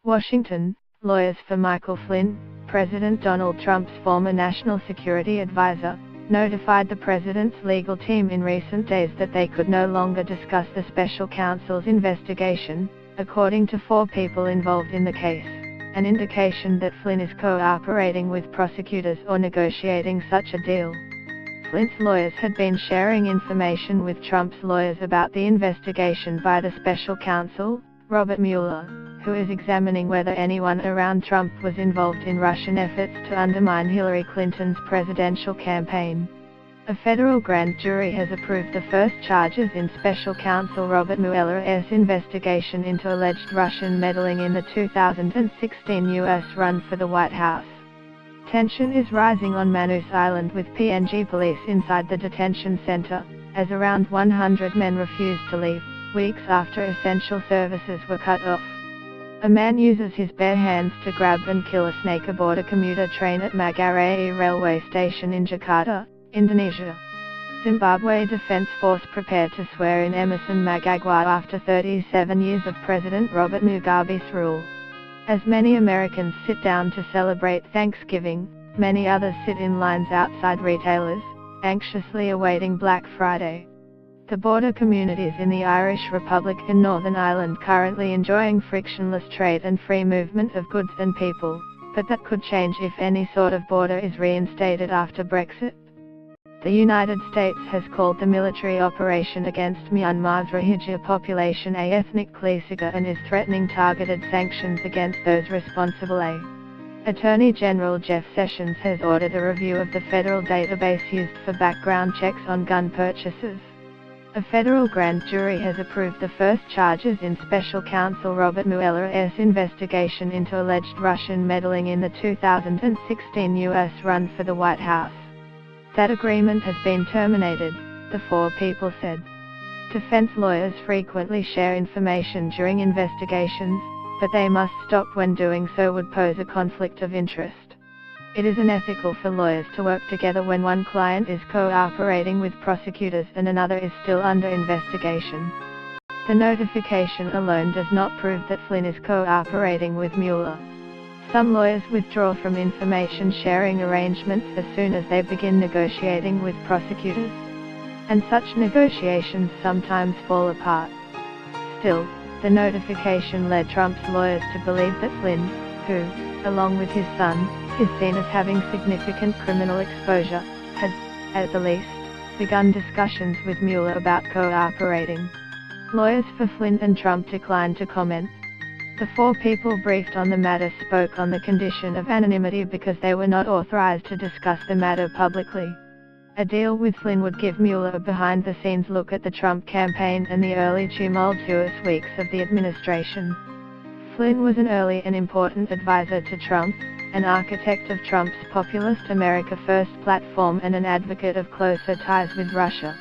Washington, lawyers for Michael Flynn, President Donald Trump's former national security advisor, notified the president's legal team in recent days that they could no longer discuss the special counsel's investigation, according to 4 people involved in the case, an indication that Flynn is cooperating with prosecutors or negotiating such a deal. Flynn's lawyers had been sharing information with Trump's lawyers about the investigation by the special counsel, Robert Mueller, who is examining whether anyone around Trump was involved in Russian efforts to undermine Hillary Clinton's presidential campaign. A federal grand jury has approved the first charges in special counsel Robert Mueller's investigation into alleged Russian meddling in the 2016 U.S. run for the White House. Tension is rising on Manus Island with PNG police inside the detention center, as around 100 men refused to leave, weeks after essential services were cut off. A man uses his bare hands to grab and kill a snake aboard a commuter train at Manggarai railway station in Jakarta, Indonesia. Zimbabwe Defense Force prepared to swear in Emerson Mnangagwa after 37 years of President Robert Mugabe's rule. As many Americans sit down to celebrate Thanksgiving, many others sit in lines outside retailers, anxiously awaiting Black Friday. The border communities in the Irish Republic and Northern Ireland currently enjoying frictionless trade and free movement of goods and people, but that could change if any sort of border is reinstated after Brexit. The United States has called the military operation against Myanmar's Rohingya population a ethnic cleansing and is threatening targeted sanctions against those responsible. Attorney General Jeff Sessions has ordered a review of the federal database used for background checks on gun purchases. A federal grand jury has approved the first charges in special counsel Robert Mueller's investigation into alleged Russian meddling in the 2016 U.S. run for the White House. That agreement has been terminated, the 4 people said. Defense lawyers frequently share information during investigations, but they must stop when doing so would pose a conflict of interest. It is unethical for lawyers to work together when one client is cooperating with prosecutors and another is still under investigation. The notification alone does not prove that Flynn is cooperating with Mueller. Some lawyers withdraw from information sharing arrangements as soon as they begin negotiating with prosecutors. And such negotiations sometimes fall apart. Still, the notification led Trump's lawyers to believe that Flynn, who, along with his son, is seen as having significant criminal exposure, has, at the least, begun discussions with Mueller about cooperating. Lawyers for Flynn and Trump declined to comment. The 4 people briefed on the matter spoke on the condition of anonymity because they were not authorized to discuss the matter publicly. A deal with Flynn would give Mueller a behind-the-scenes look at the Trump campaign and the early tumultuous weeks of the administration. Flynn was an early and important advisor to Trump, an architect of Trump's populist America First platform and an advocate of closer ties with Russia.